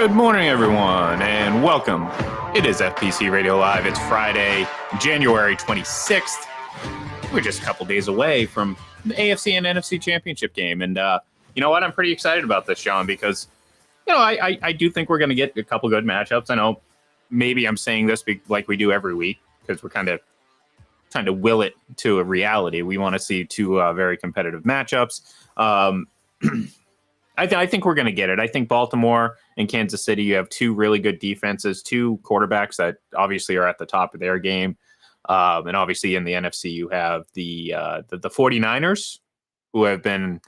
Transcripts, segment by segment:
Good morning, everyone, and welcome. It is FPC Radio Live. It's Friday, January 26th. We're just a couple days away from the AFC and NFC championship game. And you know what? I'm pretty excited about this, Sean, because, I do think we're going to get a couple good matchups. I know maybe I'm saying this like we do every week because we're kind of trying to will it to a reality. We want to see two very competitive matchups. I think we're going to get it. I think Baltimore and Kansas City, you have two really good defenses, two quarterbacks that obviously are at the top of their game. And obviously in the NFC, you have the 49ers, who have been,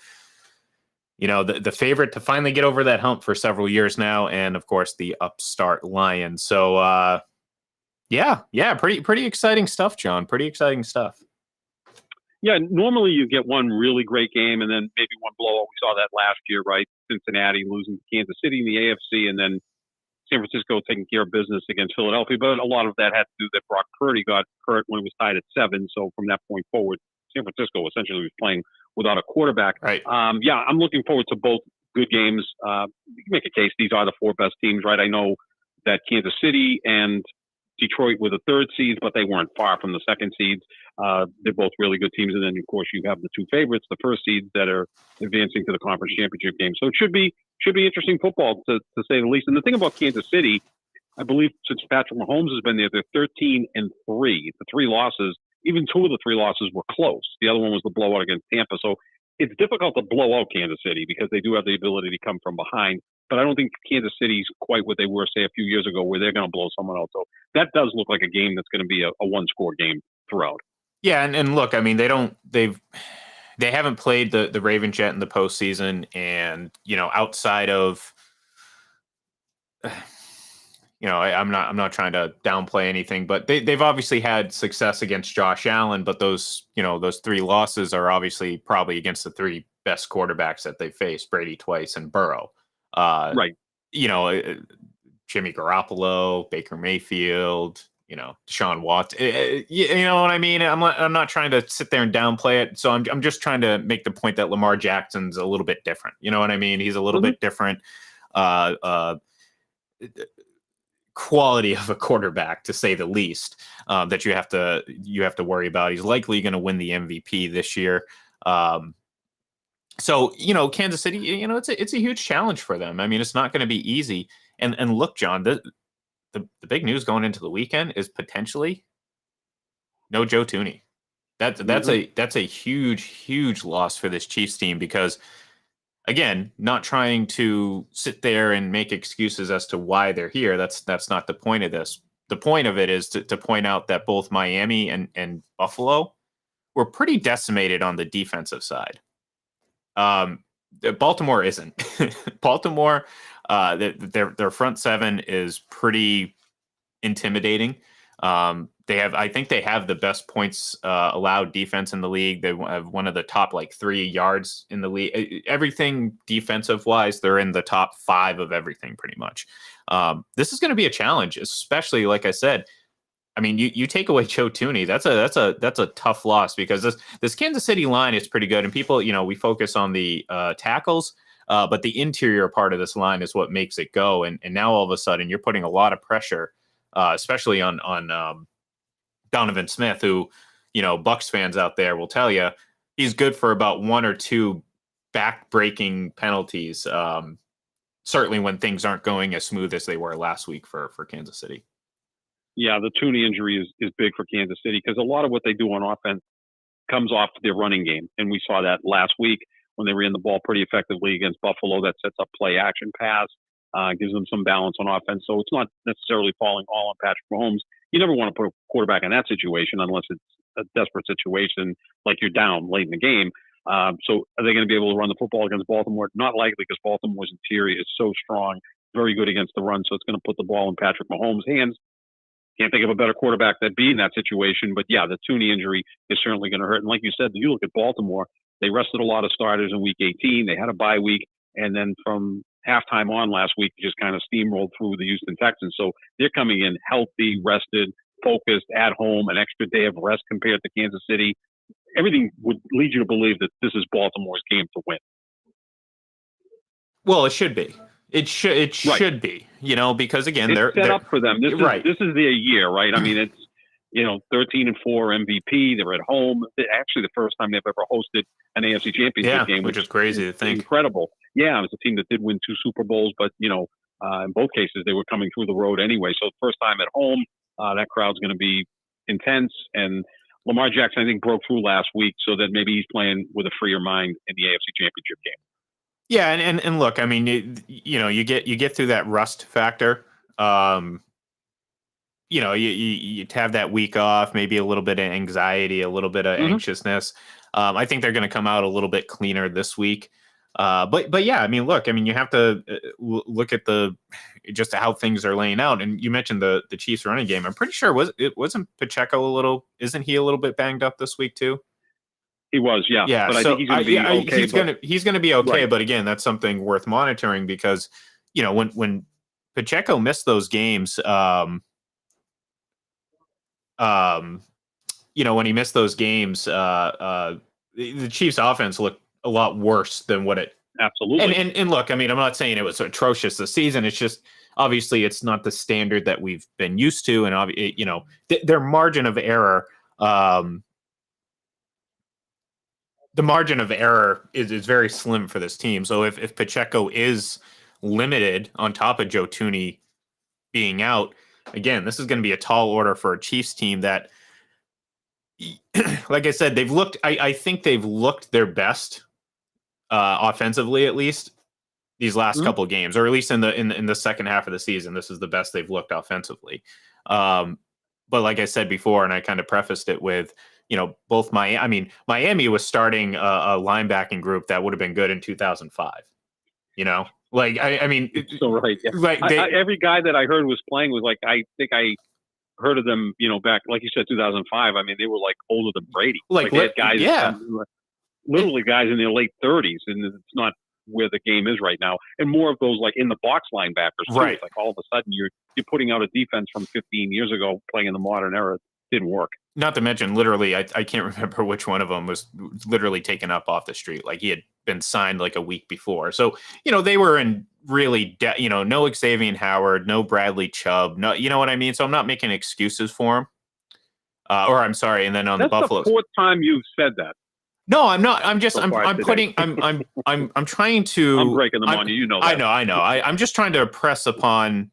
the favorite to finally get over that hump for several years now. And of course, the upstart Lions. So, pretty exciting stuff, John. Pretty exciting stuff. Yeah, normally you get one really great game and then maybe one blowout. We saw that last year, right? Cincinnati losing to Kansas City in the AFC, and then San Francisco taking care of business against Philadelphia. But a lot of that had to do that Brock Purdy got hurt when it was tied at 7. So from that point forward, San Francisco essentially was playing without a quarterback. Right. I'm looking forward to both good games. You can make a case these are the four best teams, right? I know that Kansas City and Detroit were the third seeds, but they weren't far from the second seeds. They're both really good teams. And then, of course, you have the two favorites, the first seeds that are advancing to the conference championship game. So it should be interesting football, to say the least. And the thing about Kansas City, I believe since Patrick Mahomes has been there, they're 13-3. The three losses, even two of the three losses were close. The other one was the blowout against Tampa. So it's difficult to blow out Kansas City because they do have the ability to come from behind. But I don't think Kansas City's quite what they were, say, a few years ago, where they're going to blow someone out. So that does look like a game that's going to be a one-score game throughout. Yeah, and look, I mean, they haven't played the Ravens yet in the postseason, and outside of, I'm not trying to downplay anything, but they've obviously had success against Josh Allen, but those three losses are obviously probably against the three best quarterbacks that they faced, Brady twice and Burrow. Right. Jimmy Garoppolo, Baker Mayfield, Deshaun Watson. You know what I mean? I'm not trying to sit there and downplay it. So I'm just trying to make the point that Lamar Jackson's a little bit different. You know what I mean? He's a little bit different quality of a quarterback, to say the least, that you have to worry about. He's likely going to win the MVP this year. So, Kansas City, it's a huge challenge for them. I mean, it's not going to be easy. And look, John, the big news going into the weekend is potentially no Joe Thuney. That's a huge loss for this Chiefs team because, again, not trying to sit there and make excuses as to why they're here. That's not the point of this. The point of it is to point out that both Miami and Buffalo were pretty decimated on the defensive side. Baltimore isn't. Baltimore, their front seven is pretty intimidating. I think they have the best points allowed defense in the league. They have one of the top 3 yards in the league. Everything defensive wise, they're in the top 5 of everything pretty much. This is going to be a challenge, especially like I said. I mean, you take away Joe Thuney, that's a tough loss because this Kansas City line is pretty good, and people, we focus on the tackles, but the interior part of this line is what makes it go. And now all of a sudden you're putting a lot of pressure, especially on Donovan Smith, who Bucs fans out there will tell you he's good for about 1 or 2 back-breaking penalties. Certainly when things aren't going as smooth as they were last week for Kansas City. Yeah, the Thuney injury is big for Kansas City because a lot of what they do on offense comes off their running game. And we saw that last week when they ran the ball pretty effectively against Buffalo. That sets up play action pass, gives them some balance on offense. So it's not necessarily falling all on Patrick Mahomes. You never want to put a quarterback in that situation unless it's a desperate situation like you're down late in the game. So are they going to be able to run the football against Baltimore? Not likely, because Baltimore's interior is so strong, very good against the run. So it's going to put the ball in Patrick Mahomes' hands. Can't think of a better quarterback that'd be in that situation. But yeah, the Thuney injury is certainly going to hurt. And like you said, you look at Baltimore, they rested a lot of starters in week 18. They had a bye week. And then from halftime on last week, just kind of steamrolled through the Houston Texans. So they're coming in healthy, rested, focused, at home, an extra day of rest compared to Kansas City. Everything would lead you to believe that this is Baltimore's game to win. Well, it should be. It should be, because again, it's they're set up for them. This right. is their year, right? I mean, it's 13-4 MVP. They're at home. Actually, the first time they've ever hosted an AFC Championship game, which is crazy to think. Incredible. Yeah, it was a team that did win 2 Super Bowls, but in both cases they were coming through the road anyway. So first time at home, that crowd's going to be intense. And Lamar Jackson, I think, broke through last week, so that maybe he's playing with a freer mind in the AFC Championship game. Yeah, and look, I mean, you get through that rust factor. You have that week off, maybe a little bit of anxiety, a little bit of anxiousness. I think they're going to come out a little bit cleaner this week. But yeah, I mean, look, I mean, you have to look at just how things are laying out. And you mentioned the Chiefs running game. I'm pretty sure wasn't Pacheco isn't he a little bit banged up this week too? He was, yeah. Yeah, but I think he's going to be okay. He's going to be okay, right. But again, that's something worth monitoring because, when Pacheco missed those games, when he missed those games, the Chiefs' offense looked a lot worse than what it. Absolutely. And look, I mean, I'm not saying it was atrocious this season. It's just obviously it's not the standard that we've been used to, and their margin of error. The margin of error is very slim for this team. So if Pacheco is limited on top of Joe Thuney being out, again, this is going to be a tall order for a Chiefs team that, like I said, they've looked. I think they've looked their best offensively, at least these last couple of games, or at least in the second half of the season. This is the best they've looked offensively. But like I said before, and I kind of prefaced it with, both Miami was starting a linebacking group that would have been good in 2005. Like I mean, so right. Yeah. Like every guy that I heard was playing was like, I think I heard of them, back, like you said, 2005. I mean, they were like older than Brady. Like they had guys, literally guys in their late 30s, and it's not where the game is right now. And more of those like in the box linebackers, too. Right? It's like all of a sudden you're putting out a defense from 15 years ago, playing in the modern era. It didn't work. Not to mention, literally, I can't remember which one of them was literally taken up off the street. Like he had been signed like a week before. So, they were in really, no Xavier Howard, no Bradley Chubb, no, you know what I mean? So I'm not making excuses for him. Or I'm sorry. And then on the Buffalo. That's the fourth time you've said that. No, I'm not. I'm just, I'm putting, I'm trying to. I'm breaking them on you. That. I know. I'm just trying to impress upon,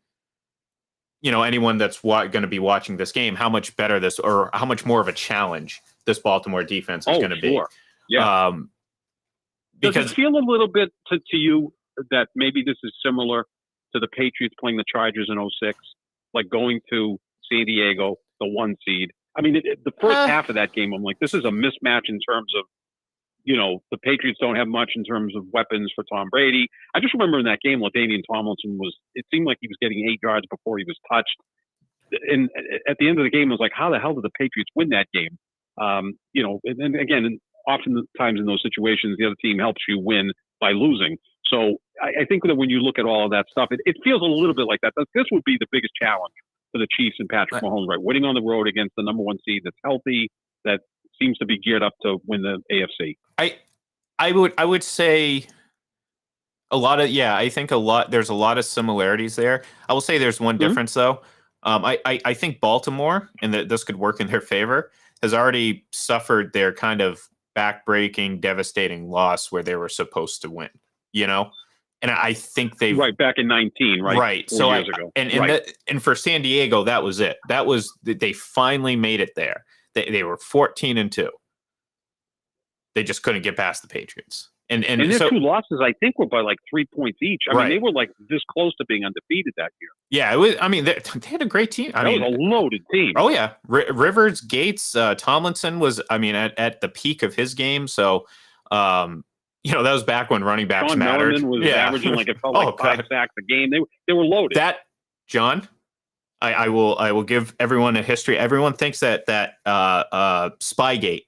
anyone that's going to be watching this game, how much better this, or how much more of a challenge this Baltimore defense is going to be. Yeah. Because does it feel a little bit to you that maybe this is similar to the Patriots playing the Chargers in 2006, like going to San Diego, the 1 seed? I mean, the first half of that game, I'm like, this is a mismatch in terms of, the Patriots don't have much in terms of weapons for Tom Brady. I just remember in that game, LaDainian Tomlinson it seemed like he was getting 8 yards before he was touched. And at the end of the game, I was like, how the hell did the Patriots win that game? And then again, oftentimes in those situations, the other team helps you win by losing. So I think that when you look at all of that stuff, it feels a little bit like that. This would be the biggest challenge for the Chiefs and Patrick Mahomes, right? Winning on the road against the number 1 seed that's healthy, that seems to be geared up to win the AFC. I would say a lot of, I think there's a lot of similarities there. I will say there's one difference though. I think Baltimore, and this could work in their favor, has already suffered their kind of back-breaking, devastating loss where they were supposed to win, And I think they right back in 19, right? Right. 4 years ago. And for San Diego, that was it. They finally made it there. They were 14-2. They just couldn't get past the Patriots. And their 2 losses, I think, were by like 3 points each. I mean, they were like this close to being undefeated that year. Yeah, it was. I mean, they had a great team. That was a loaded team. Oh yeah, Rivers, Gates, Tomlinson was. I mean, at the peak of his game. So, that was back when running backs mattered. Merriman was averaging like it felt like 5 sacks a game. They were loaded. That John, I will give everyone a history. Everyone thinks that Spygate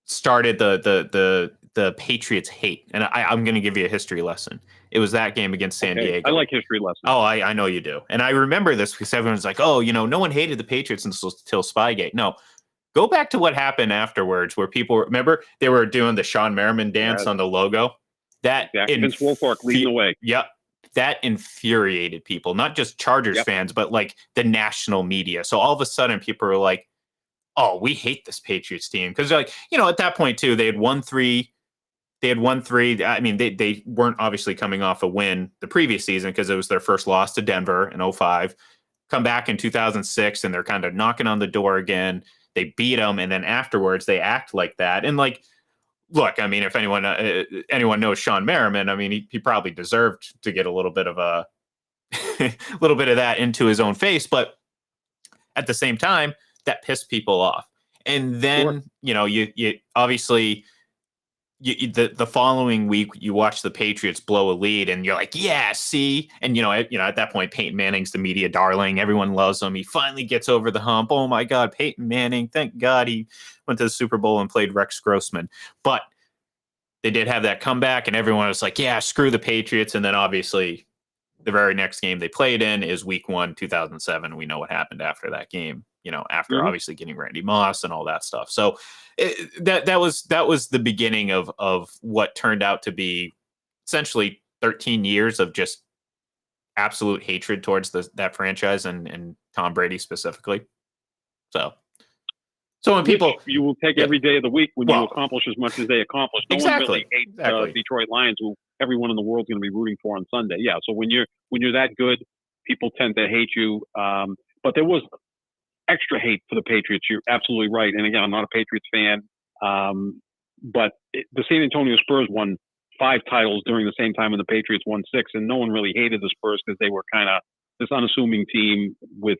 started the Patriots hate, and I'm going to give you a history lesson. It was that game against San Diego. I like history lessons. Oh, I know you do, and I remember this because everyone's like, "Oh, no one hated the Patriots until Spygate." No, go back to what happened afterwards, where people remember they were doing the Sean Merriman dance on the logo. That Vince Wilfork leading the way. Yep. That infuriated people, not just Chargers fans, but like the national media. So all of a sudden people were like, oh, we hate this Patriots team. Because like, at that point too, they had won three. I mean, they weren't obviously coming off a win the previous season because it was their first loss to Denver in 2005. Come back in 2006 and they're kind of knocking on the door again. They beat them. And then afterwards they act like that. And like, look, I mean, if anyone knows Sean Merriman, I mean, he probably deserved to get a little bit of a little bit of that into his own face. But at the same time, that pissed people off. And then, you obviously the following week you watch the Patriots blow a lead and you're like, yeah, see. And, at that point, Peyton Manning's the media darling. Everyone loves him. He finally gets over the hump. Oh my God, Peyton Manning. Thank God he went to the Super Bowl and played Rex Grossman. But they did have that comeback and everyone was like, yeah, screw the Patriots. And then obviously the very next game they played in is week 1, 2007. We know what happened after that game, after obviously getting Randy Moss and all that stuff. So that was the beginning of what turned out to be essentially 13 years of just absolute hatred towards that franchise and Tom Brady specifically. So when people, you will take every day of the week when you accomplish as much as they accomplish. No one really hates Detroit Lions, who everyone in the world is going to be rooting for on Sunday. Yeah. So when you're that good, people tend to hate you. But there was extra hate for the Patriots. You're absolutely right. And again, I'm not a Patriots fan. But the San Antonio Spurs won 5 titles during the same time when the Patriots won 6, and no one really hated the Spurs because they were kind of this unassuming team with,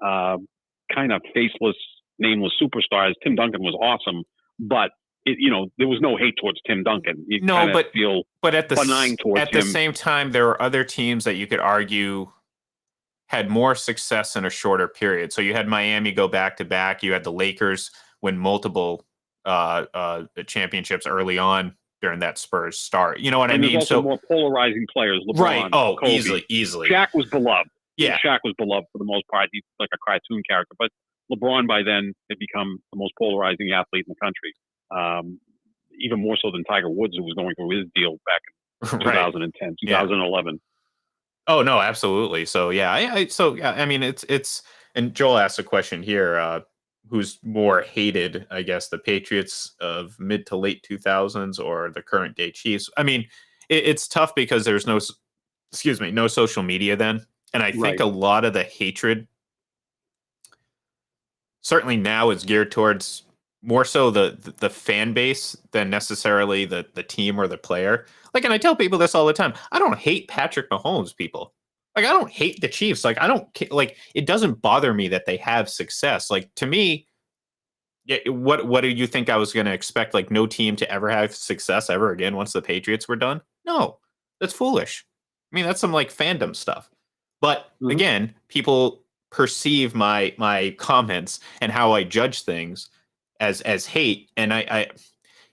kind of faceless, nameless superstars. Tim Duncan was awesome, but there was no hate towards Tim Duncan. But at the same time, there were other teams that you could argue had more success in a shorter period. So you had Miami go back to back. You had the Lakers win multiple championships early on during that Spurs start. You know what I mean? There's also more polarizing players. LeBron, right? Oh, Kobe. Easily. Shaq was beloved. Yeah, Shaq was beloved for the most part. He's like a cartoon character, but LeBron by then had become the most polarizing athlete in the country. Even more so than Tiger Woods, who was going through his deal back in 2010, 2011. Oh no, absolutely. So yeah, I mean, it's and Joel asked a question here. Who's more hated? I guess the Patriots of mid to late 2000s or the current day Chiefs. I mean, it's tough because there's no social media then, and I think a lot of the hatred certainly now is geared towards more so the fan base than necessarily the team or the player. Like, and I tell people this all the time. I don't hate Patrick Mahomes, people. Like, I don't hate the Chiefs. Like, like, it doesn't bother me that they have success. Like, to me, what do you think I was going to expect? Like, no team to ever have success ever again once the Patriots were done? No, that's foolish. I mean, that's some like fandom stuff. But again, people perceive my comments and how I judge things as hate, and I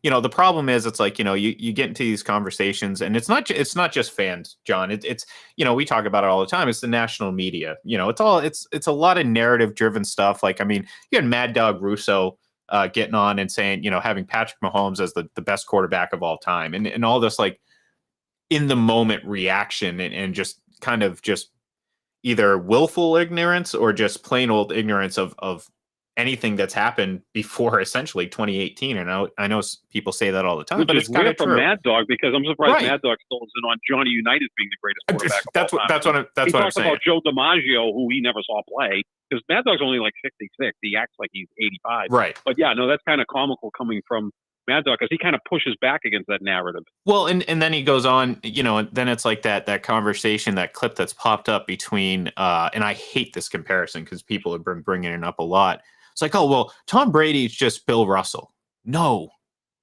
the problem is it's like you get into these conversations and it's not just fans, John. It's we talk about it all the time. It's the national media. It's a lot of narrative driven stuff. Like, I mean, you had Mad Dog Russo getting on and saying having Patrick Mahomes as the best quarterback of all time, and all this like in the moment reaction and just kind of just either willful ignorance or just plain old ignorance of anything that's happened before essentially 2018. And I know people say that all the time, but it's kind of true. Mad Dog, because I'm surprised Mad Dog still isn't on Johnny Unitas being the greatest quarterback that's of all time. That's what I'm saying. He talks about Joe DiMaggio, who he never saw play, because Mad Dog's only like 66. He acts like he's 85. Right. But yeah, no, that's kind of comical coming from Mad Dog, because he kind of pushes back against that narrative. Well, and then he goes on, and then it's like that conversation, that clip that's popped up between, and I hate this comparison because people have been bringing it up a lot. It's like, oh, well, Tom Brady's just Bill Russell. No.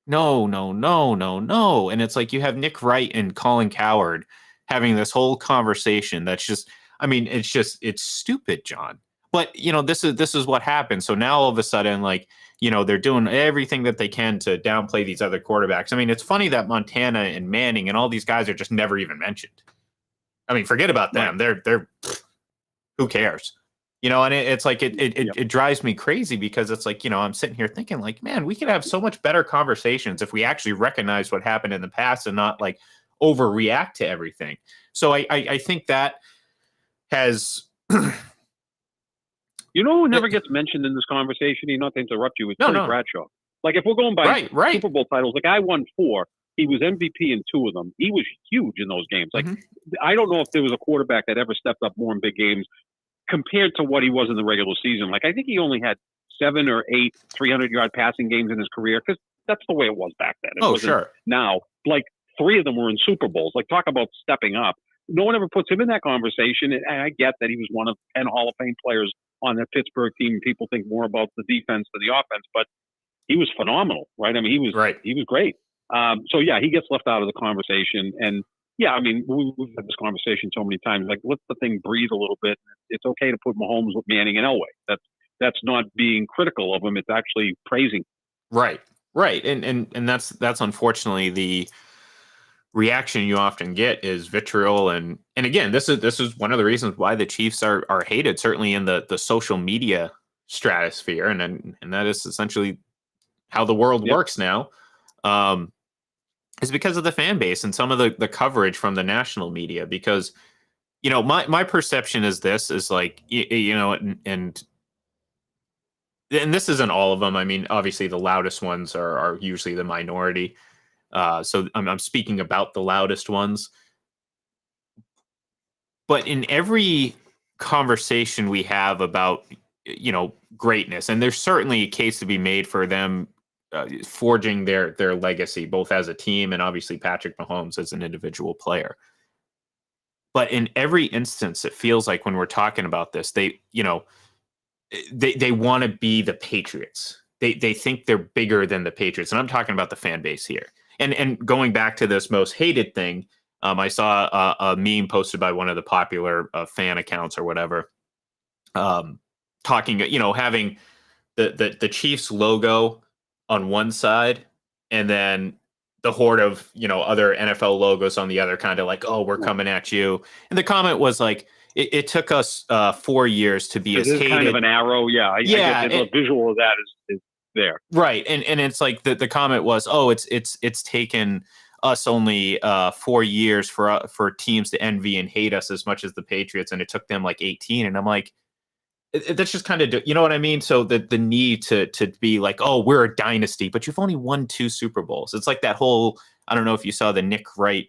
And it's like you have Nick Wright and Colin Cowherd having this whole conversation that's just, I mean, it's stupid, John. But, this is what happens. So now all of a sudden, like, they're doing everything that they can to downplay these other quarterbacks. I mean, it's funny that Montana and Manning and all these guys are just never even mentioned. I mean, forget about them. Right. They're who cares? And it's like it drives me crazy because it's like, I'm sitting here thinking like, man, we could have so much better conversations if we actually recognize what happened in the past and not like overreact to everything. So I think that has who never gets mentioned in this conversation? Not to interrupt you, it's Terry Bradshaw. Like if we're going by right. Super Bowl titles, the guy won 4. He was MVP in 2 of them. He was huge in those games. Like I don't know if there was a quarterback that ever stepped up more in big games compared to what he was in the regular season. Like I think he only had 7 or 8 300-yard passing games in his career because that's the way it was back then. It wasn't sure. Now, like 3 of them were in Super Bowls. Like talk about stepping up. No one ever puts him in that conversation. And I get that he was one of 10 Hall of Fame players on that Pittsburgh team. People think more about the defense than the offense, but he was phenomenal, right? I mean, he was great. So yeah, he gets left out of the conversation. And yeah, I mean, we've had this conversation so many times. Like, let the thing breathe a little bit. It's okay to put Mahomes with Manning and Elway. That's not being critical of him. It's actually praising. Right. And that's unfortunately the reaction you often get is vitriol. And again, this is one of the reasons why the Chiefs are hated, certainly in the social media stratosphere. And that is essentially how the world works now. Is because of the fan base and some of the coverage from the national media. Because, my perception is this is like, and this isn't all of them. I mean, obviously the loudest ones are usually the minority. So I'm speaking about the loudest ones. But in every conversation we have about, greatness, and there's certainly a case to be made for them forging their legacy, both as a team and obviously Patrick Mahomes as an individual player. But in every instance, it feels like when we're talking about this, they want to be the Patriots. They think they're bigger than the Patriots, and I'm talking about the fan base here. And going back to this most hated thing, I saw a meme posted by one of the popular fan accounts or whatever, talking, having the Chiefs logo on one side and then the horde of, other NFL logos on the other, kind of like, oh, we're coming at you. And the comment was like, it took us 4 years to be as hated. Kind of an arrow. Yeah. I get the visual of that is there. Right. And it's like the comment was, oh, it's taken us only 4 years for teams to envy and hate us as much as the Patriots. And it took them like 18. And I'm like, that's just kind of, you know what I mean? So the need to be like, oh, we're a dynasty, but you've only won 2 Super Bowls. It's like that whole, I don't know if you saw the Nick Wright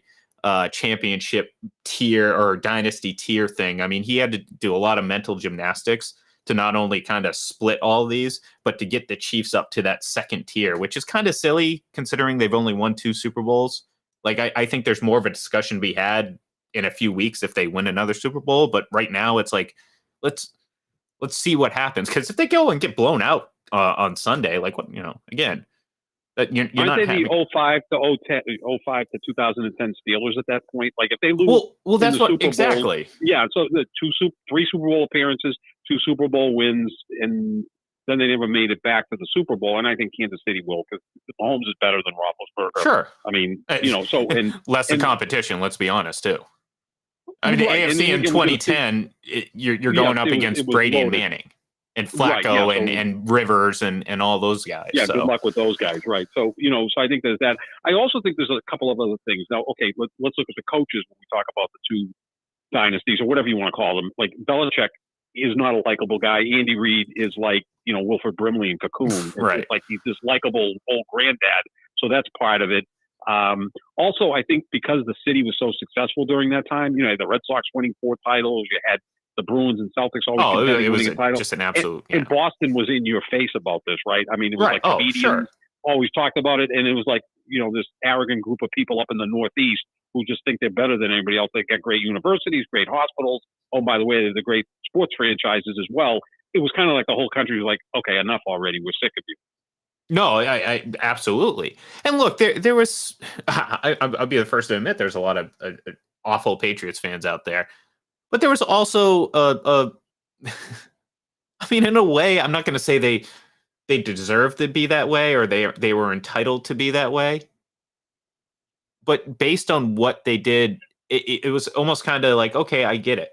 championship tier or dynasty tier thing. I mean, he had to do a lot of mental gymnastics to not only kind of split all these, but to get the Chiefs up to that second tier, which is kind of silly considering they've only won 2 Super Bowls. Like, I think there's more of a discussion to be had in a few weeks if they win another Super Bowl. But right now it's like, let's see what happens. Because if they go and get blown out on Sunday, like, what, again, that you're not having... the 05 to 2010 Steelers at that point? Like if they lose, well, that's what Super exactly. Bowl, yeah. So the 3 Super Bowl appearances, 2 Super Bowl wins, and then they never made it back to the Super Bowl. And I think Kansas City will, because Mahomes is better than Roethlisberger. Sure. I mean, so and less the competition. Let's be honest too. I mean, the AFC in 2010, you're going up against Brady and Manning and Flacco and Rivers and all those guys. Yeah, good luck with those guys, right? So, so I think there's that. I also think there's a couple of other things. Now, okay, let's look at the coaches when we talk about the 2 dynasties or whatever you want to call them. Like Belichick is not a likable guy. Andy Reid is like, Wilford Brimley and Cocoon. Right. It's like he's this likable old granddad. So that's part of it. Also, I think because the city was so successful during that time, you had the Red Sox winning 4 titles, you had the Bruins and Celtics always it was winning a title. Just an absolute. And Boston was in your face about this, right? I mean, it was like comedians always talked about it, and it was like this arrogant group of people up in the Northeast who just think they're better than anybody else. They got great universities, great hospitals. Oh, by the way, they're the great sports franchises as well. It was kind of like the whole country was like, okay, enough already. We're sick of you. No, I absolutely. And look, there was, I'll be the first to admit there's a lot of awful Patriots fans out there, but there was also I mean, in a way, I'm not going to say they deserved to be that way or they were entitled to be that way, but based on what they did, it was almost kind of like, okay, I get it.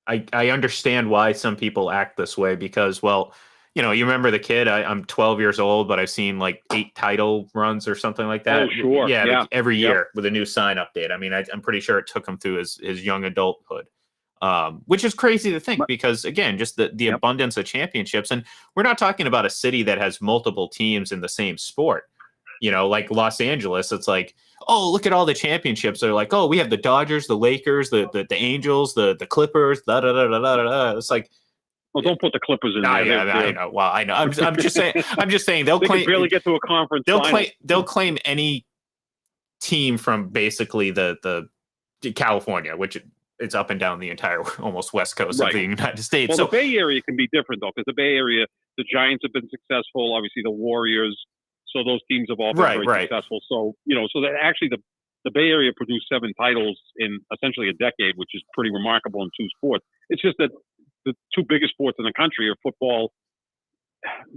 I understand why some people act this way because, well, you remember the kid. I'm 12 years old, but I've seen like 8 title runs or something like that. Oh, sure. Yeah. Every Yep. year with a new sign update. I mean, I'm pretty sure it took him through his young adulthood, which is crazy to think because, again, just the Yep. abundance of championships. And we're not talking about a city that has multiple teams in the same sport. Like Los Angeles, it's like, oh, look at all the championships. They're like, oh, we have the Dodgers, the Lakers, the Angels, the Clippers, da da da da da da. It's like, well, don't put the Clippers in there. Yeah, I know. Well, I know. I'm just saying. I'm just saying they'll they claim. Could barely get to a conference. They'll claim any team from basically the California, which it's up and down the entire almost west coast of the United States. Well, so the Bay Area can be different though, because the Bay Area, the Giants have been successful. Obviously, the Warriors. So those teams have all been very successful. So so that actually the Bay Area produced 7 titles in essentially a decade, which is pretty remarkable in 2 sports. It's just that the 2 biggest sports in the country are football.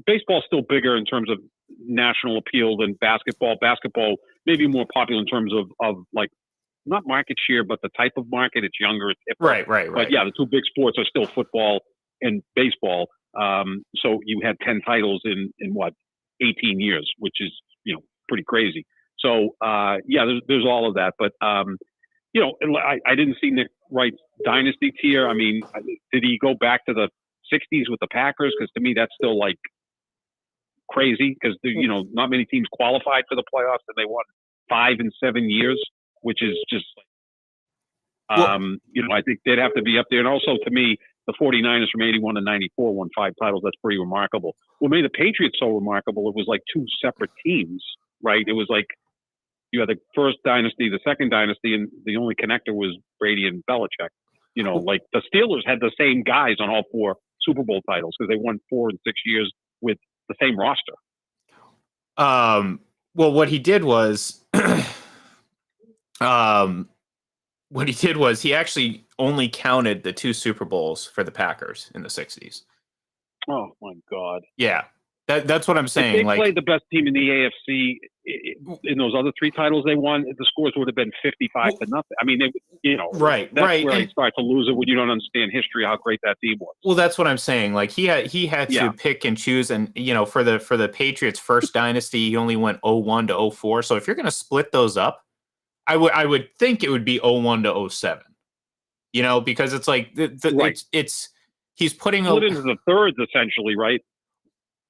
Baseball's still bigger in terms of national appeal than basketball. Basketball maybe more popular in terms of like not market share, but the type of market. It's younger. It's hipper. Right. But yeah, the 2 big sports are still football and baseball. So you had 10 titles in what 18 years, which is pretty crazy. So there's all of that. But I didn't see Nick Wright's dynasty tier. I mean, did he go back to the 60s with the Packers? Because to me, that's still like crazy because not many teams qualified for the playoffs and they won 5 and 7 years, which is just I think they'd have to be up there. And also to me, the 49ers from 81 to 94 won 5 titles. That's pretty remarkable. What made the Patriots so remarkable, it was like 2 separate teams, right? It was like you had the first dynasty, the second dynasty, and the only connector was Brady and Belichick. Like the Steelers had the same guys on all 4 Super Bowl titles because they won 4 and 6 years with the same roster. Well, what he did was, he actually only counted the 2 Super Bowls for the Packers in the 60s. Oh my God! Yeah, that's what I'm saying. If they played the best team in the AFC in those other 3 titles they won, the scores would have been 55 to nothing. I mean, right. Where they start to lose it when you don't understand history, how great that team was. Well, that's what I'm saying. Like he had to pick and choose, and for the Patriots' first dynasty, he only went 01 to 04. So if you're going to split those up, I would think it would be 01 to 07. Because it's like he's putting split into the thirds essentially, right?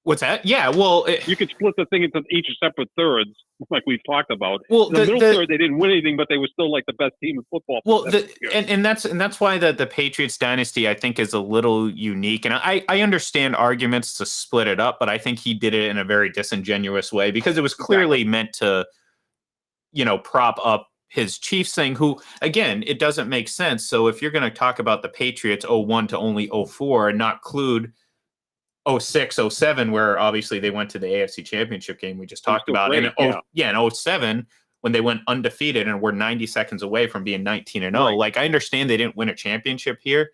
What's that? Yeah, well, you could split the thing into each separate thirds, like we've talked about. Well, the middle third, they didn't win anything, but they were still like the best team in football. Well, and that's why the Patriots dynasty I think is a little unique, and I understand arguments to split it up, but I think he did it in a very disingenuous way because it was clearly meant to, prop up his Chiefs thing. Who again, it doesn't make sense. So if you're going to talk about the Patriots 01 to only 04 and not include 06, 07, where obviously they went to the AFC Championship game we just talked about. Great, and in 07, when they went undefeated and were 90 seconds away from being 19-0. Right. Like, I understand they didn't win a championship here,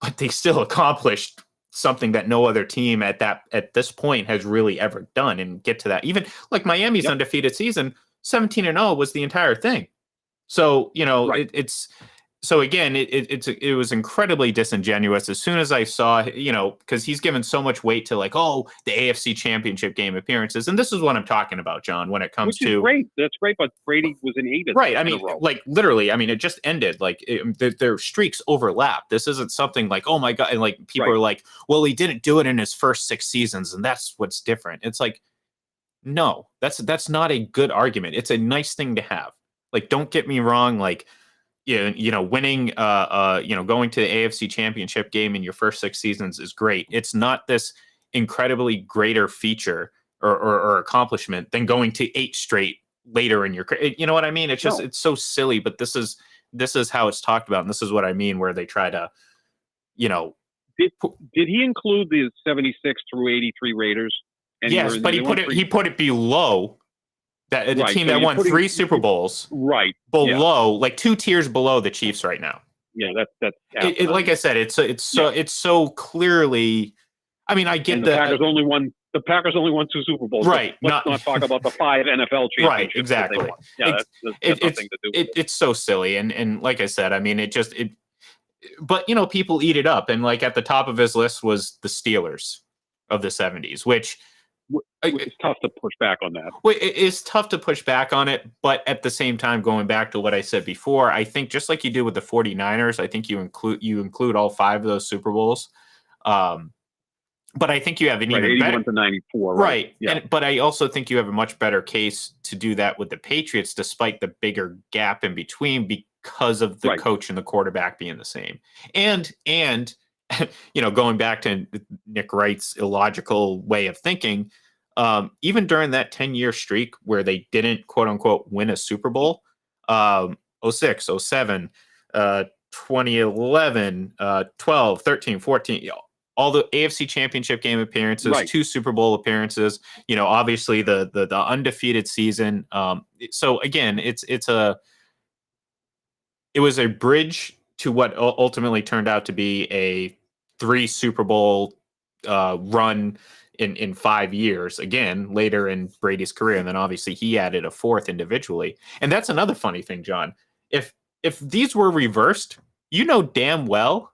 but they still accomplished something that no other team at this point has really ever done and get to that. Even like Miami's undefeated season, 17-0 was the entire thing. So, it's so again, it was incredibly disingenuous. As soon as I saw, because he's given so much weight to like, the AFC Championship game appearances, and this is what I'm talking about, John. When it comes to great, that's great. But Brady was in 8. Right. I mean, like literally. I mean, it just ended. Like their streaks overlap. This isn't something like, oh my God, and like people are like, well, he didn't do it in his first 6 seasons, and that's what's different. It's like, no, that's not a good argument. It's a nice thing to have. Like, don't get me wrong. Like, winning, going to the AFC Championship game in your first 6 seasons is great. It's not this incredibly greater feature or accomplishment than going to 8 straight later in your career. You know what I mean? It's just it's so silly. But this is how it's talked about, and this is what I mean, where they try to, Did he include the 76 through 83 Raiders? Yes, but he put it below. The team that won 3 Super Bowls, below, like 2 tiers below the Chiefs right now. Yeah, that's like I said, it's so clearly. I mean, I get and the Packers only won. The Packers only won 2 Super Bowls. Right. Let's not talk about the 5 NFL championships. Right. Exactly. Yeah, that's nothing to do with it. It's so silly, and like I said, I mean, but people eat it up, and like at the top of his list was the Steelers of the 70s, which it's tough to push back on that. It is tough to push back on it, but at the same time, going back to what I said before, I think just like you do with the 49ers, I think you include all 5 of those Super Bowls. But I think you have an even 81 better to 94, right. Yeah. But I also think you have a much better case to do that with the Patriots, despite the bigger gap in between, because of the coach and the quarterback being the same. And going back to Nick Wright's illogical way of thinking, even during that 10-year streak where they didn't quote unquote win a Super Bowl, 06, 07, 2011, 12, 13, 14, all the AFC Championship game appearances, 2 Super Bowl appearances, obviously the undefeated season. So again, it was a bridge to what ultimately turned out to be a 3 Super Bowl run in 5 years, again, later in Brady's career. And then obviously he added a 4th individually. And that's another funny thing, John. If these were reversed, damn well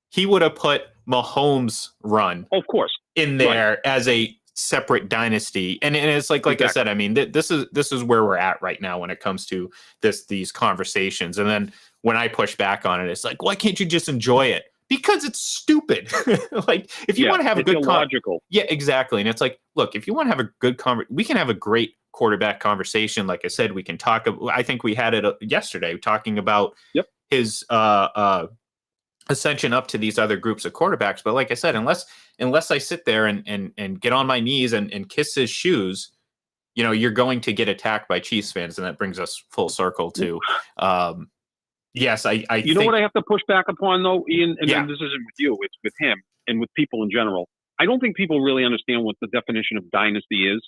he would have put Mahomes' run, of course, in there as a separate dynasty. And it's like exactly. I said, I mean, this is where we're at right now when it comes to these conversations. And then when I push back on it, it's like, why can't you just enjoy it? Because it's stupid. Like, if you want to have a good illogical. Yeah, exactly. And it's like, look, if you want to have a good we can have a great quarterback conversation. Like I said, we can talk. I think we had it yesterday talking about his ascension up to these other groups of quarterbacks. But like I said, unless I sit there and get on my knees and kiss his shoes, you're going to get attacked by Chiefs fans. And that brings us full circle to, yes, I you know what I have to push back upon though, Ian, and this isn't with you, it's with him and with people in general. I don't think people really understand what the definition of dynasty is.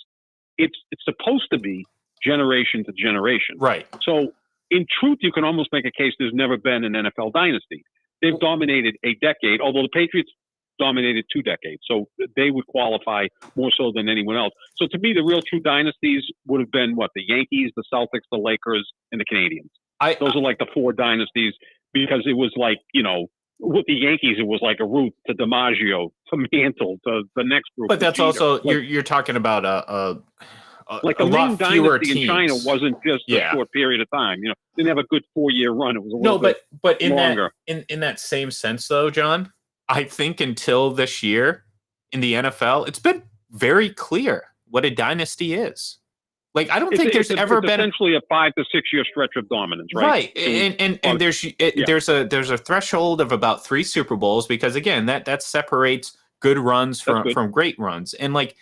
It's supposed to be generation to generation. Right. So in truth, you can almost make a case there's never been an NFL dynasty. They've dominated a decade, although the Patriots dominated 2 decades. So they would qualify more so than anyone else. So to me, the real true dynasties would have been the Yankees, the Celtics, the Lakers, and the Canadians. Those are like the 4 dynasties, because it was like, with the Yankees, it was like a Ruth to DiMaggio to Mantle to the next group. But that's also, you're talking about a the Ming dynasty teams in China wasn't just a short period of time. Didn't have a good 4-year run. It was a little bit longer. In that same sense, though, John, I think until this year in the NFL, it's been very clear what a dynasty is. Like, I don't think there's ever been essentially a 5 to 6 year stretch of dominance, right? Right, and there's a threshold of about 3 Super Bowls, because again, that separates good runs from great runs, and like.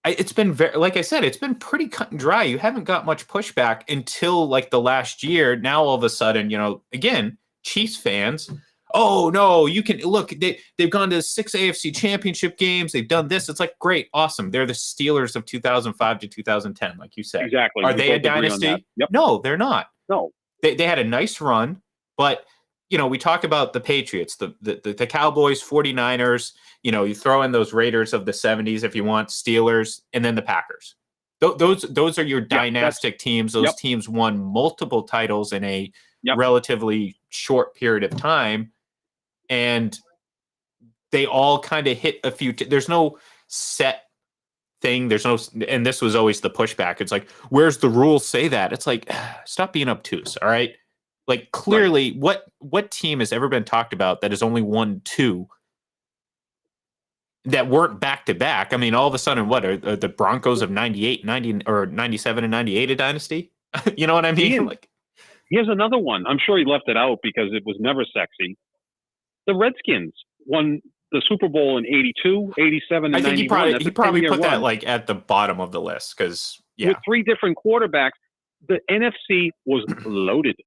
It's been like I said, it's been pretty cut and dry. You haven't got much pushback until like the last year. Now all of a sudden, again, Chiefs fans, oh no, you can look. They've gone to 6 AFC Championship games. They've done this. It's like great, awesome. They're the Steelers of 2005 to 2010, like you said. Exactly. Are they a dynasty? Yep. No, they're not. No, they had a nice run, but. We talk about the Patriots, the Cowboys, 49ers, you throw in those Raiders of the 70s if you want, Steelers, and then the Packers. Those are your dynastic teams. Those teams won multiple titles in a relatively short period of time. And they all kind of hit a few. There's no set thing. There's no, and this was always the pushback. It's like, where's the rules say that? It's like, stop being obtuse. All right. Like, clearly, what team has ever been talked about that has only won 2 that weren't back to back? I mean, all of a sudden, what are the Broncos of 98, 90, or 97 and 98 a dynasty? You know what I mean? Here's another one. I'm sure he left it out because it was never sexy. The Redskins won the Super Bowl in 82, 87, and 91. I think he probably put that like at the bottom of the list because with 3 different quarterbacks, the NFC was loaded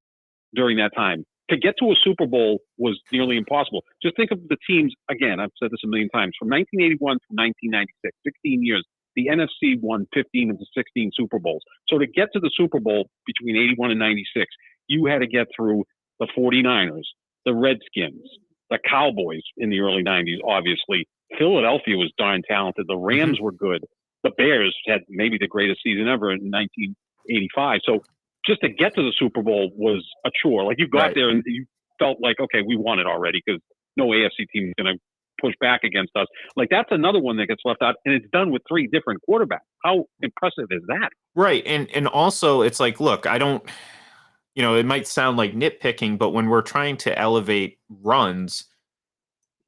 during that time. To get to a Super Bowl was nearly impossible. Just think of the teams, again, I've said this a million times, from 1981 to 1996, 16 years, the NFC won 15 of the 16 Super Bowls. So to get to the Super Bowl between 81 and 96, you had to get through the 49ers, the Redskins, the Cowboys in the early 90s, obviously. Philadelphia was darn talented. The Rams were good. The Bears had maybe the greatest season ever in 1985. So just to get to the Super Bowl was a chore. Like, you got there and felt like, okay, we won it already because no AFC team is going to push back against us. Like, that's another one that gets left out, and it's done with 3 different quarterbacks. How impressive is that? Right. And also it's like, look, I don't, it might sound like nitpicking, but when we're trying to elevate runs,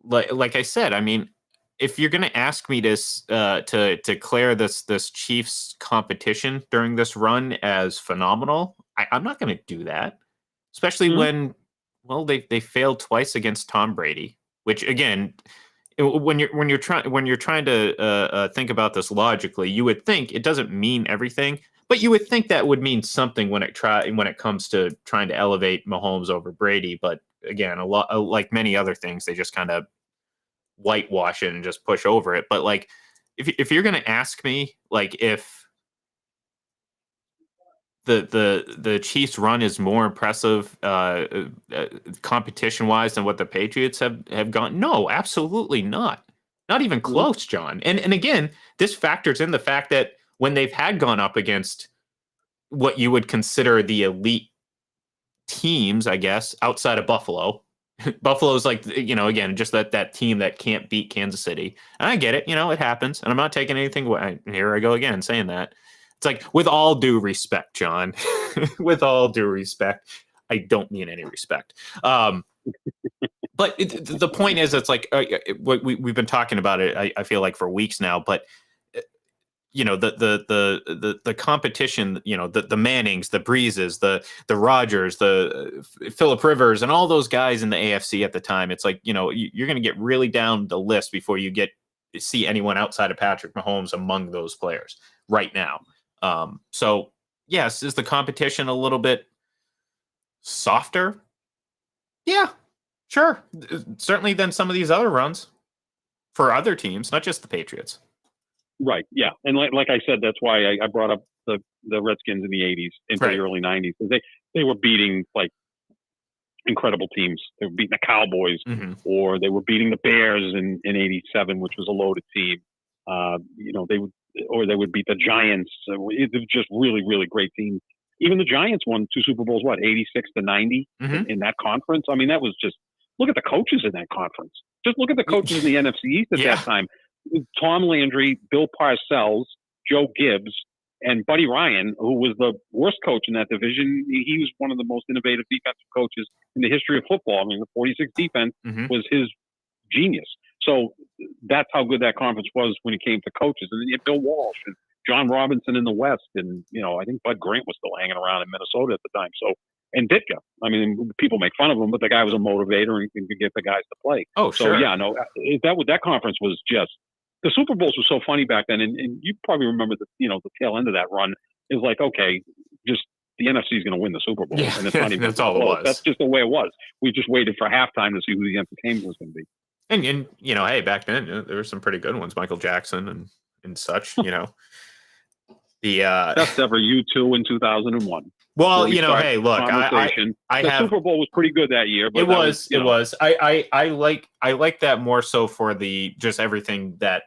like I said, I mean, if you're going to ask me to declare this Chiefs competition during this run as phenomenal, I'm not going to do that, especially when, well, they failed twice against Tom Brady, which again, when you're trying to think about this logically, you would think it doesn't mean everything, but you would think that would mean something when it comes to trying to elevate Mahomes over Brady. But again, a lot like many other things, they just kind of whitewash it and just push over it. But like, if you're going to ask me, like, if the Chiefs run is more impressive competition wise than what the Patriots have gone, no, absolutely not. Not even close, John. And again, this factors in the fact that when they've had gone up against what you would consider the elite teams, I guess, outside of Buffalo. Buffalo's like, again, just that team that can't beat Kansas City. And I get it, it happens. And I'm not taking anything away. Here I go again saying that. It's like, with all due respect, John, with all due respect, I don't mean any respect. But the point is, it's like, we've been talking about it, I feel like, for weeks now, but the competition, the Mannings, the Breezes, the Rodgers, the Phillip Rivers, and all those guys in the AFC at the time. It's like, you're going to get really down the list before you see anyone outside of Patrick Mahomes among those players right now. So yes, is the competition a little bit softer? Yeah, sure. Certainly than some of these other runs for other teams, not just the Patriots. Right. Yeah. And like I said, that's why I brought up the Redskins in the 80s into the early 90s. They were beating like incredible teams. They were beating the Cowboys, or they were beating the Bears in 87, which was a loaded team. They would beat the Giants. It was just really, really great teams. Even the Giants won 2 Super Bowls, 86-90 in that conference. I mean, that was just, look at the coaches in that conference. Just look at the coaches in the NFC East at that time. Tom Landry, Bill Parcells, Joe Gibbs, and Buddy Ryan, who was the worst coach in that division. He was one of the most innovative defensive coaches in the history of football. I mean, the 46 defense was his genius. So that's how good that conference was when it came to coaches. And then you had Bill Walsh and John Robinson in the West. And, I think Bud Grant was still hanging around in Minnesota at the time. So, and Ditka. I mean, people make fun of him, but the guy was a motivator and could get the guys to play. Oh, sure. So, yeah, no, that conference was just, the Super Bowls were so funny back then. And you probably remember the tail end of that run is like, okay, just the NFC is going to win the Super Bowl. Yeah, and it's not even that's all it was. That's just the way it was. We just waited for halftime to see who the entertainment was going to be. And hey, back then there were some pretty good ones, Michael Jackson and such. The best ever U2 in 2001. Well, hey, look, the Super Bowl was pretty good that year. But it was. I like that more so for the just everything that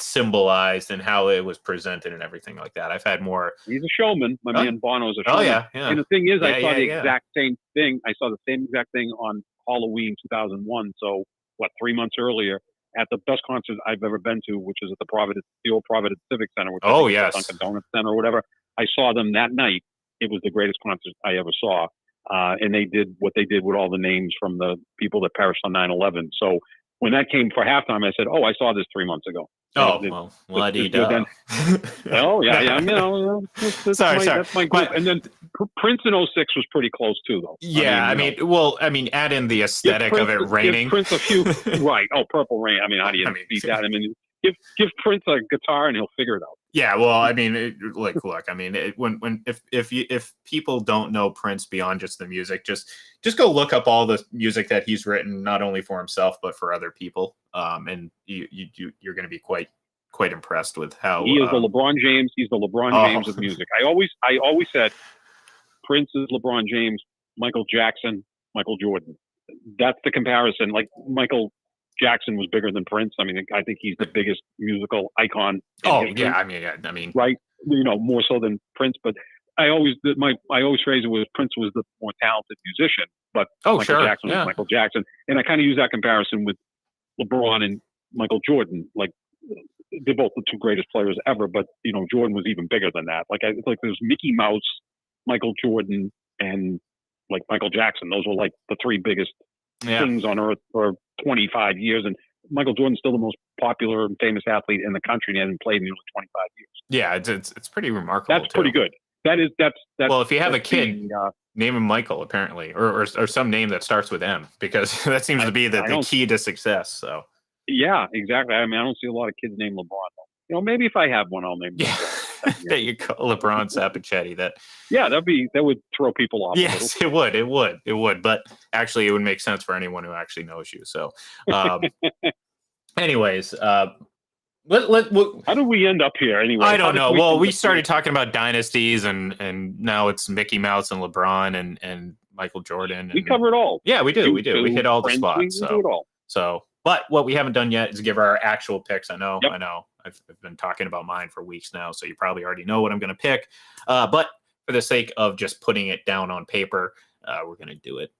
symbolized and how it was presented and everything like that. I've had more. He's a showman. My man Bono's a showman. Oh yeah. And the thing is, I saw the exact same thing. I saw the same exact thing on Halloween 2001. So 3 months earlier at the best concert I've ever been to, which is at the old Providence Civic Center, which is Dunkin' Donuts Center or whatever. I saw them that night. It was the greatest concert I ever saw. And they did what they did with all the names from the people that perished on 9/11. So when that came for halftime, I said, "Oh, I saw this 3 months ago." Oh, well, oh yeah. That's my group. And then Prince in 06 was pretty close too, though. Yeah, I mean, add in the aesthetic of it raining. Give Prince a few, right? Oh, Purple Rain. I mean, how do you beat that? I mean, give Prince a guitar and he'll figure it out. Yeah, well, I mean, look. I mean, if people don't know Prince beyond just the music, just go look up all the music that he's written, not only for himself but for other people. And you're going to be quite impressed with how he is the LeBron James. He's the LeBron James of music. I always said Prince is LeBron James, Michael Jackson, Michael Jordan. That's the comparison. Like Michael Jackson was bigger than Prince. I mean, I think he's the biggest musical icon. I mean, right? More so than Prince. But I always phrase it was Prince was the more talented musician, but Michael Jackson was Michael Jackson, and I kind of use that comparison with LeBron and Michael Jordan. Like they're both the two greatest players ever, but Jordan was even bigger than that. Like there's Mickey Mouse, Michael Jordan, and like Michael Jackson. Those were like the three biggest things on earth for 25 years, and Michael Jordan's still the most popular and famous athlete in the country, and hasn't played in nearly 25 years. Yeah, it's pretty remarkable. That's pretty good. That's well, if you have a kid, name him Michael, apparently, or some name that starts with M, because that seems to be the key to success. So. Yeah, exactly. I mean, I don't see a lot of kids named LeBron. Maybe if I have one, I'll name him. Yeah, there you go, LeBron Salvaggio. That would throw people off. Yes, it would. But actually, it would make sense for anyone who actually knows you. So, anyways, how did we end up here anyway? I don't know. Well, we started talking about dynasties, and now it's Mickey Mouse and LeBron and Michael Jordan. We covered all. Yeah, we do. We hit all the spots. We do it all. So, but what we haven't done yet is give our actual picks. I know. I've been talking about mine for weeks now, so you probably already know what I'm going to pick. But for the sake of just putting it down on paper, we're going to do it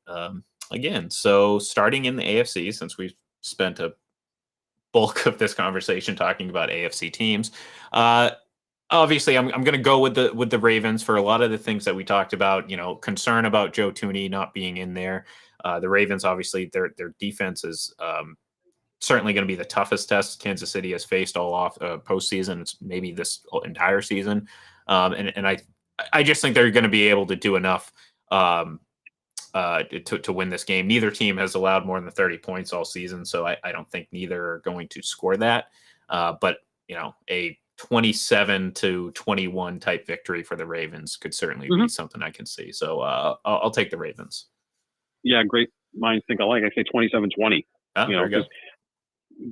again. So, starting in the AFC, since we've spent a bulk of this conversation talking about AFC teams, obviously I'm going to go with the Ravens for a lot of the things that we talked about. Concern about Joe Thuney not being in there. The Ravens, obviously, their defense is certainly going to be the toughest test Kansas City has faced all off postseason. It's maybe this entire season, and I just think they're going to be able to do enough to win this game. Neither team has allowed more than 30 points all season, so I don't think neither are going to score that. But a 27-21 type victory for the Ravens could certainly be something I can see. So I'll take the Ravens. Yeah, great minds think alike. I say 27-20.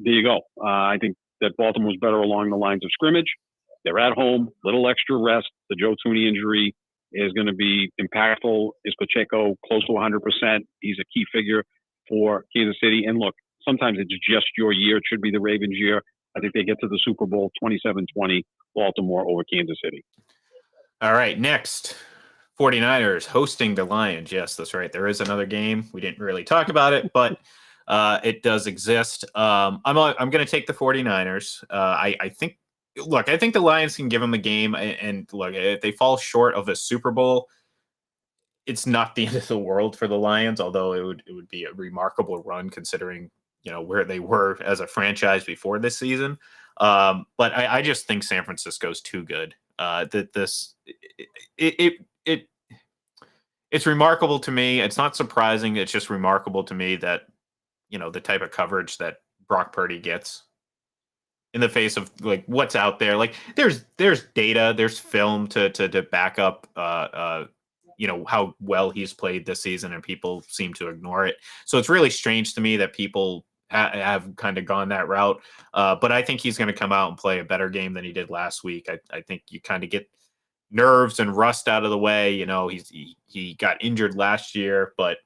There you go. I think that Baltimore's better along the lines of scrimmage. They're at home, little extra rest. The Joe Thuney injury is going to be impactful. Is Pacheco close to 100%? He's a key figure for Kansas City. And look, sometimes it's just your year. It should be the Ravens' year. I think they get to the Super Bowl 27-20, Baltimore over Kansas City. All right, next, 49ers hosting the Lions. Yes, that's right. There is another game. We didn't really talk about it, but it does exist. I'm going to take the 49ers. I think the Lions can give them a game, and look, if they fall short of a Super Bowl, it's not the end of the world for the Lions, although it would be a remarkable run considering where they were as a franchise before this season. But I just think San Francisco's too good. It's remarkable to me. It's not surprising. It's just remarkable to me that the type of coverage that Brock Purdy gets in the face of like what's out there. Like there's data, there's film to back up how well he's played this season, and people seem to ignore it. So it's really strange to me that people have kind of gone that route. But I think he's going to come out and play a better game than he did last week. I think you kind of get nerves and rust out of the way. He got injured last year, but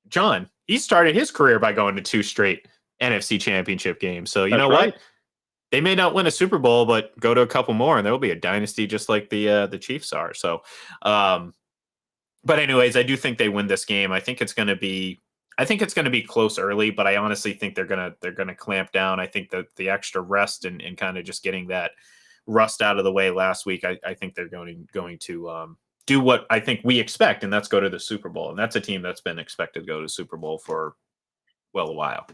John, he started his career by going to 2 straight NFC championship games. So you know what? They may not win a Super Bowl, but go to a couple more, and there will be a dynasty just like the Chiefs are. So, but anyways, I do think they win this game. I think it's going to be close early, but I honestly think they're gonna clamp down. I think that the extra rest and kind of just getting that rust out of the way last week, I think they're going to do what I think we expect, and that's go to the Super Bowl. And that's a team that's been expected to go to the Super Bowl for a while.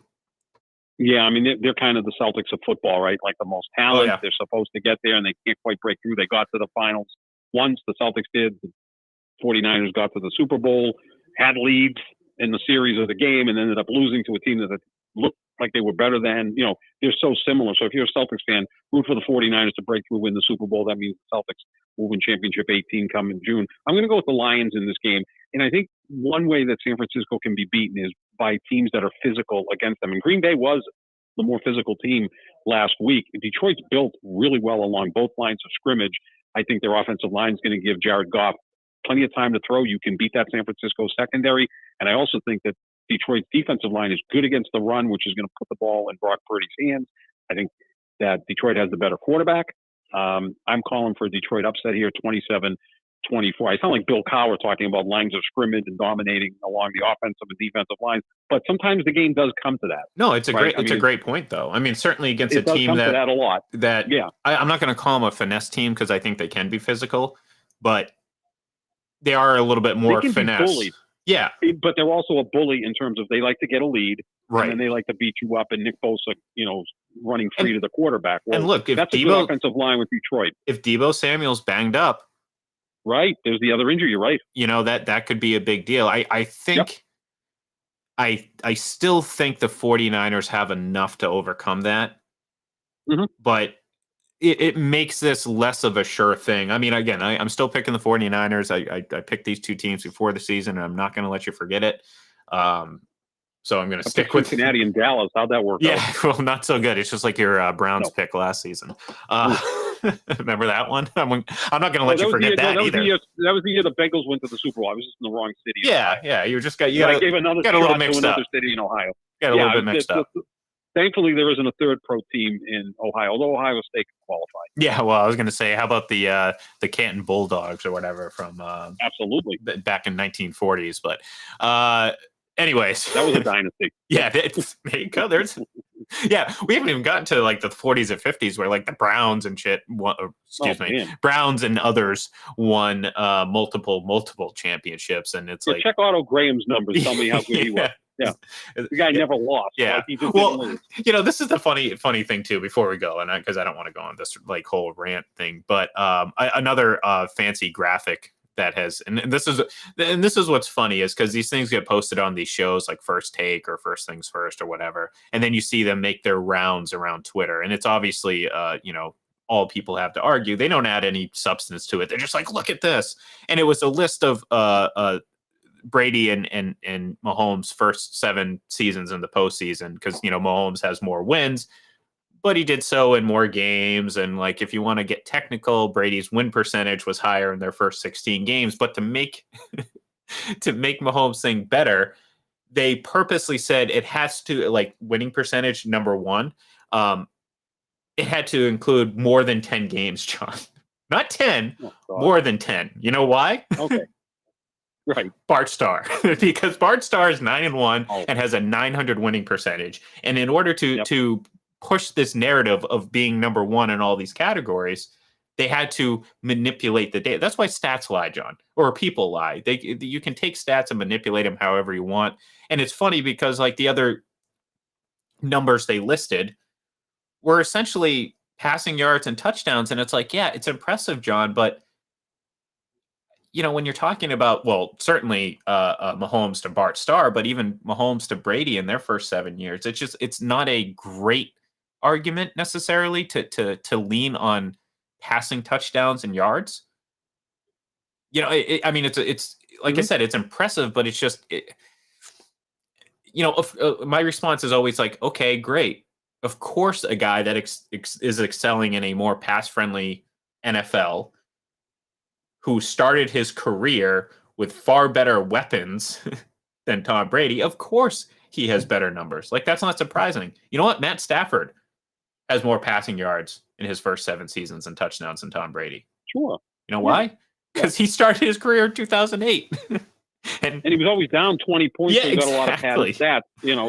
Yeah, I mean, they're kind of the Celtics of football, right? Like the most talent. Oh, yeah. They're supposed to get there, and they can't quite break through. They got to the finals once. The Celtics did. The 49ers got to the Super Bowl, had leads in the series of the game, and ended up losing to a team that looked like they were better than, they're so similar. So if you're a Celtics fan, root for the 49ers to break through, win the Super Bowl. That means the Celtics will win championship 18 come in June. I'm going to go with the Lions in this game. And I think one way that San Francisco can be beaten is by teams that are physical against them. And Green Bay was the more physical team last week. Detroit's built really well along both lines of scrimmage. I think their offensive line is going to give Jared Goff plenty of time to throw. You can beat that San Francisco secondary. And I also think that Detroit's defensive line is good against the run, which is going to put the ball in Brock Purdy's hands. I think that Detroit has the better quarterback. I'm calling for a Detroit upset here, 24. I sound like Bill Cowher talking about lines of scrimmage and dominating along the offensive and defensive lines, but sometimes the game does come to that. No, it's a right? great, a great point though. I mean, certainly against a It does team come to that a lot. Yeah, I'm not going to call them a finesse team because I think they can be physical, but they are a little bit more They can finesse. be bullied. Yeah, but they're also a bully in terms of they like to get a lead, right? And then they like to beat you up. And Nick Bosa, running free to the quarterback. Well, and look, if that's a good offensive line with Detroit. If Deebo Samuel's banged up, right, there's the other injury. You're right. That could be a big deal. I think. Yep. I still think the 49ers have enough to overcome that, but it makes this less of a sure thing. I mean, again, I'm still picking the 49ers. I picked these two teams before the season, and I'm not going to let you forget it. So I'm going to stick with Cincinnati and Dallas. How'd that work out? Yeah, well, not so good. It's just like your Browns pick last season. Remember that one? I'm not going to let you forget that either. That was the year the Bengals went to the Super Bowl. I was just in the wrong city. Yeah. You gave another got a little mixed to up. another city in Ohio. Got a little bit mixed up. Thankfully, there isn't a third pro team in Ohio, although Ohio State qualified. Yeah, well, I was going to say, how about the Canton Bulldogs or whatever from absolutely back in 1940s? But anyways, that was a dynasty. Yeah, there you go. Yeah, we haven't even gotten to like the 40s and 50s where like the Browns and shit. Browns and others won multiple championships, and it's like check Otto Graham's numbers. Tell me how good he was. Yeah, the guy never lost. Yeah, this is the funny thing too. Before we go, and because I don't want to go on this like whole rant thing, but another fancy graphic that has, and this is what's funny is because these things get posted on these shows like First Take or First Things First or whatever, and then you see them make their rounds around Twitter, and it's obviously all people have to argue. They don't add any substance to it. They're just like, look at this, and it was a list of Brady and Mahomes' first 7 seasons in the postseason because Mahomes has more wins, but he did so in more games. And like, if you want to get technical, Brady's win percentage was higher in their first 16 games. But to make Mahomes thing better, they purposely said it has to, like, winning percentage number 1. It had to include more than 10 games, John. Not 10, more than 10. You know why? Okay. Right. Bart Starr, because Bart Starr is 9-1 and has a 900 winning percentage. And in order to push this narrative of being number 1 in all these categories, they had to manipulate the data. That's why stats lie, John, or people lie. You can take stats and manipulate them however you want. And it's funny because like the other numbers they listed were essentially passing yards and touchdowns. And it's like, yeah, it's impressive, John, but when you're talking about, well, certainly Mahomes to Bart Starr, but even Mahomes to Brady in their first 7 years, it's not a great argument necessarily to lean on passing touchdowns and yards. It's like I said, it's impressive, but it's just, my response is always like, okay, great. Of course, a guy that is excelling in a more pass-friendly NFL, who started his career with far better weapons than Tom Brady, of course he has better numbers. Like, that's not surprising. You know what? Matt Stafford has more passing yards in his first 7 seasons and touchdowns than Tom Brady. Sure. You know why? Because he started his career in 2008. and he was always down 20 points. Yeah, so he got a lot of padded stats. And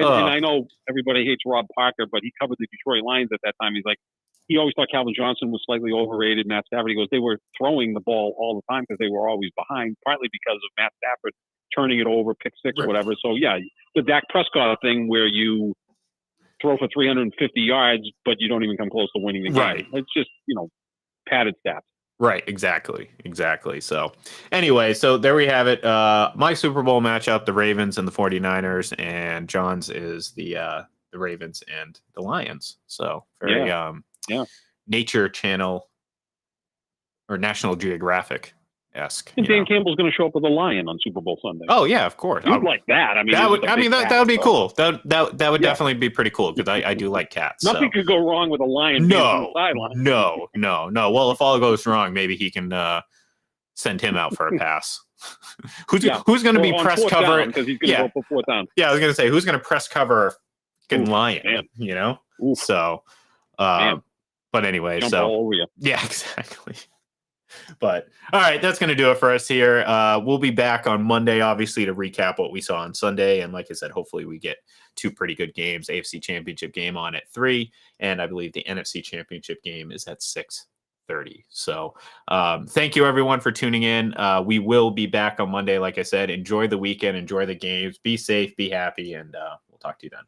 I know everybody hates Rob Parker, but he covered the Detroit Lions at that time. He's like, he always thought Calvin Johnson was slightly overrated. Matt Stafford, he goes, they were throwing the ball all the time because they were always behind, partly because of Matt Stafford turning it over, pick 6 or whatever. So, yeah, the Dak Prescott thing where you throw for 350 yards, but you don't even come close to winning the game. Right. It's just, padded stats. Right, exactly. So anyway, so there we have it. My Super Bowl matchup, the Ravens and the 49ers, and John's is the Ravens and the Lions. So very Nature Channel or National Geographic-esque. And Dan Campbell's going to show up with a lion on Super Bowl Sunday. Oh yeah, of course. You'd like that. That would be cool. That would definitely be pretty cool because I do like cats. Nothing could go wrong with a lion. No. Well, if all goes wrong, maybe he can send him out for a pass. Who's going to be press cover? Because he's going to go for 4th down. Yeah, I was going to say, who's going to press cover a lion? Man. So, but anyway, Jump all over you. Yeah, exactly. But all right, that's going to do it for us here. We'll be back on Monday, obviously, to recap what we saw on Sunday. And like I said, hopefully we get two pretty good games. AFC Championship game on at 3, and I believe the NFC Championship game is at 6:30. So thank you, everyone, for tuning in. We will be back on Monday. Like I said, enjoy the weekend, enjoy the games, be safe, be happy, and we'll talk to you then.